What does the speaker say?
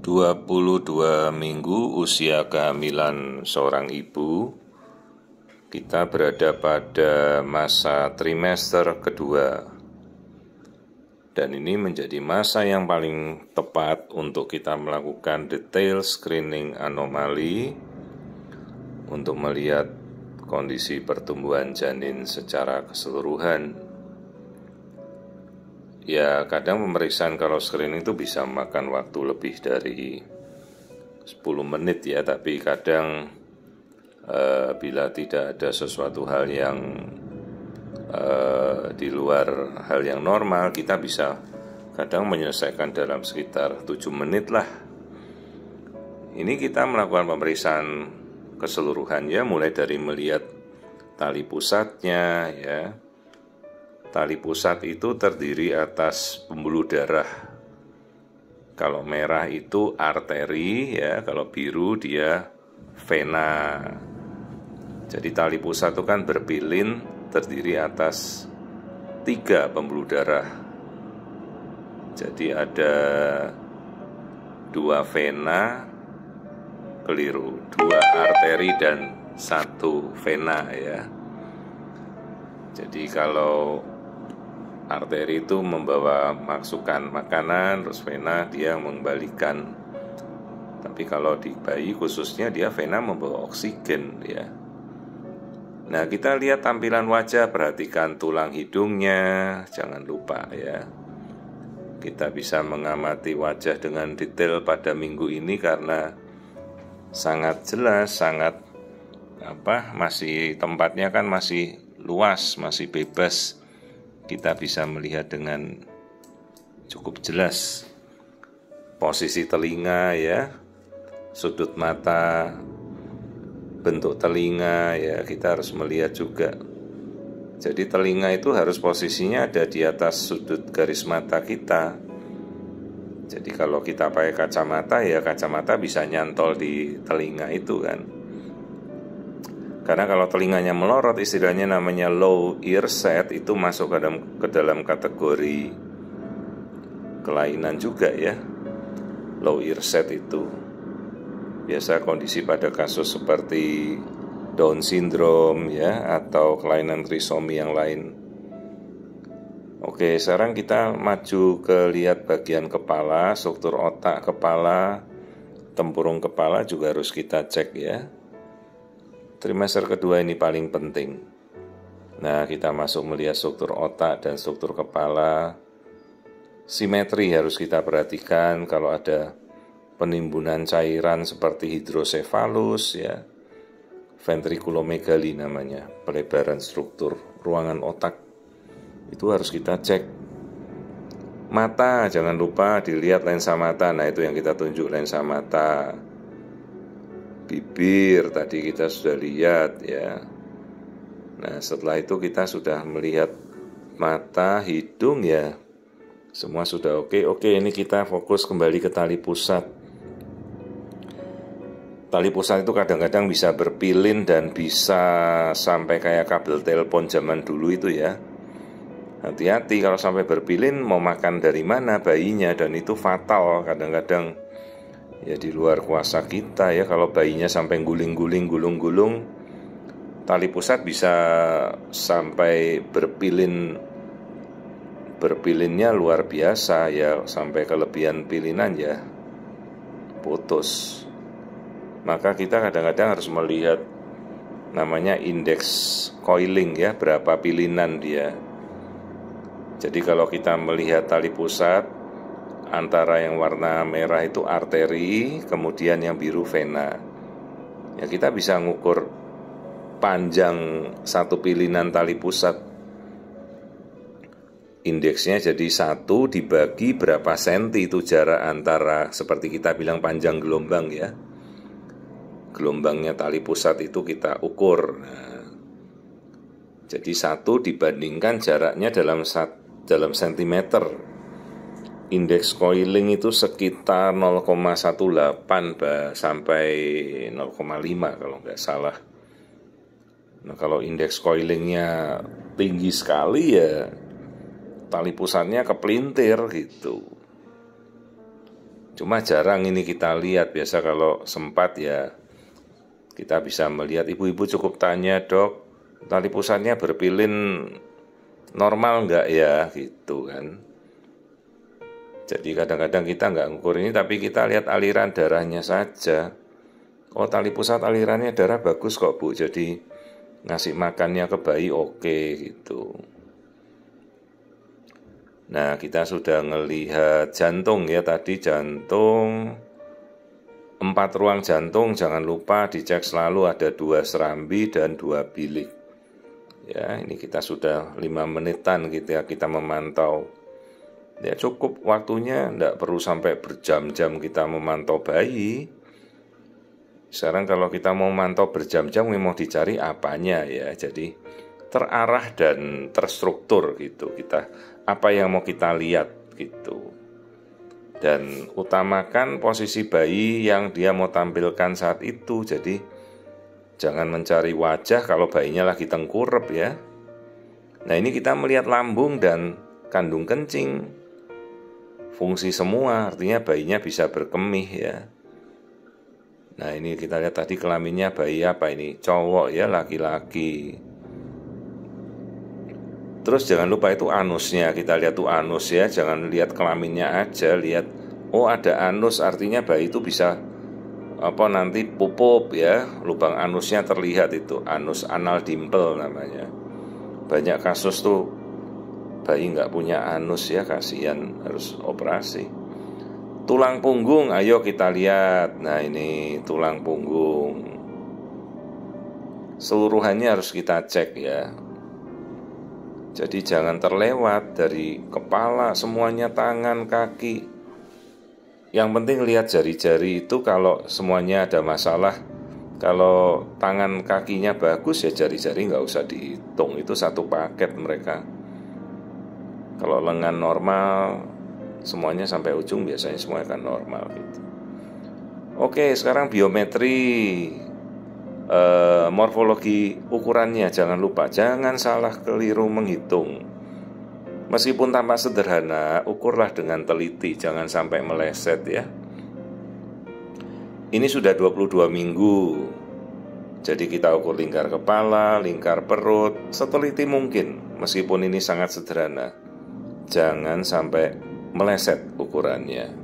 22 minggu usia kehamilan seorang ibu, kita berada pada masa trimester kedua. Dan ini menjadi masa yang paling tepat untuk kita melakukan detail screening anomali untuk melihat kondisi pertumbuhan janin secara keseluruhan. Ya, kadang pemeriksaan kalau screening itu bisa memakan waktu lebih dari 10 menit ya, tapi kadang bila tidak ada sesuatu hal yang di luar hal yang normal, kita bisa kadang menyelesaikan dalam sekitar 7 menit lah. Ini kita melakukan pemeriksaan keseluruhan ya, mulai dari melihat tali pusatnya ya. Tali pusat itu terdiri atas pembuluh darah. Kalau merah itu arteri ya, kalau biru dia vena. Jadi tali pusat itu kan berpilin, terdiri atas 3 pembuluh darah. Jadi ada 2 vena, keliru, 2 arteri dan 1 vena ya. Jadi kalau arteri itu membawa masukan makanan, terus vena dia mengembalikan. Tapi kalau di bayi khususnya dia vena membawa oksigen ya. Nah, kita lihat tampilan wajah, perhatikan tulang hidungnya, jangan lupa ya. Kita bisa mengamati wajah dengan detail pada minggu ini karena sangat jelas, sangat masih tempatnya kan masih luas, masih bebas. Kita bisa melihat dengan cukup jelas posisi telinga ya, sudut mata, bentuk telinga ya, kita harus melihat juga. Jadi telinga itu harus posisinya ada di atas sudut garis mata kita. Jadi kalau kita pakai kacamata ya, kacamata bisa nyantol di telinga itu kan. Karena kalau telinganya melorot, istilahnya namanya low ear set, itu masuk ke dalam kategori kelainan juga ya. Low ear set itu biasa kondisi pada kasus seperti Down syndrome ya, atau kelainan trisomi yang lain. Oke, sekarang kita maju ke lihat bagian kepala, struktur otak kepala, tempurung kepala juga harus kita cek ya. Trimester kedua ini paling penting. Nah, kita masuk melihat struktur otak dan struktur kepala. Simetri harus kita perhatikan kalau ada penimbunan cairan seperti hidrosefalus ya. Ventriculomegaly namanya, pelebaran struktur ruangan otak. Itu harus kita cek. Mata, jangan lupa dilihat lensa mata. Nah, itu yang kita tunjuk, lensa mata. Bibir tadi kita sudah lihat ya. Nah, setelah itu kita sudah melihat mata, hidung ya. Semua sudah oke. Oke, ini kita fokus kembali ke tali pusat. Tali pusat itu kadang-kadang bisa berpilin dan bisa sampai kayak kabel telepon zaman dulu itu ya. Hati-hati kalau sampai berpilin, mau makan dari mana bayinya, dan itu fatal kadang-kadang. Ya di luar kuasa kita ya, kalau bayinya sampai guling-guling, gulung-gulung, tali pusat bisa sampai berpilinnya luar biasa ya, sampai kelebihan pilinan ya, putus. Maka kita kadang-kadang harus melihat namanya indeks coiling ya, berapa pilinan dia. Jadi kalau kita melihat tali pusat, antara yang warna merah itu arteri, kemudian yang biru vena. Ya, kita bisa ngukur panjang satu pilinan tali pusat. Indeksnya jadi 1 dibagi berapa senti itu jarak antara, seperti kita bilang panjang gelombang ya. Gelombangnya tali pusat itu kita ukur. Nah, jadi 1 dibandingkan jaraknya dalam sentimeter. Indeks coiling itu sekitar 0,18 sampai 0,5 kalau nggak salah. Nah, kalau indeks coilingnya tinggi sekali ya tali pusatnya kepelintir gitu. Cuma jarang ini kita lihat. Biasa kalau sempat ya kita bisa melihat. Ibu-ibu cukup tanya, dok, tali pusatnya berpilin normal nggak ya, gitu kan. Jadi kadang-kadang kita nggak ngukur ini, tapi kita lihat aliran darahnya saja. Oh, tali pusat alirannya darah bagus kok Bu, jadi ngasih makannya ke bayi oke, gitu. Nah, kita sudah ngelihat jantung ya, tadi jantung, 4 ruang jantung, jangan lupa dicek selalu ada 2 serambi dan 2 bilik. Ya, ini kita sudah 5 menitan kita memantau. Ya cukup waktunya, tidak perlu sampai berjam-jam kita memantau bayi. Sekarang kalau kita mau mantau berjam-jam, mau dicari apanya ya, jadi terarah dan terstruktur gitu. Kita apa yang mau kita lihat gitu. Dan utamakan posisi bayi yang dia mau tampilkan saat itu. Jadi jangan mencari wajah kalau bayinya lagi tengkurap ya. Nah, ini kita melihat lambung dan kandung kencing, fungsi semua, artinya bayinya bisa berkemih ya. Nah, ini kita lihat tadi kelaminnya bayi apa ini, cowok ya, laki-laki. Terus jangan lupa itu anusnya, kita lihat tuh anus ya, jangan lihat kelaminnya aja, lihat oh ada anus, artinya bayi itu bisa nanti pupuk ya, lubang anusnya terlihat itu, anus anal dimple namanya. Banyak kasus tuh bayi nggak punya anus ya, kasihan, harus operasi. Tulang punggung, ayo kita lihat. Nah, ini tulang punggung, seluruhannya harus kita cek ya. Jadi jangan terlewat dari kepala, semuanya, tangan, kaki. Yang penting lihat jari-jari itu, kalau semuanya ada masalah. Kalau tangan kakinya bagus ya jari-jari nggak usah dihitung, itu satu paket mereka. Kalau lengan normal, semuanya sampai ujung biasanya semua akan normal gitu. Oke, sekarang biometri, morfologi ukurannya jangan lupa, jangan salah keliru menghitung. Meskipun tampak sederhana, ukurlah dengan teliti, jangan sampai meleset ya. Ini sudah 22 minggu. Jadi kita ukur lingkar kepala, lingkar perut, seteliti mungkin. Meskipun ini sangat sederhana, jangan sampai meleset ukurannya.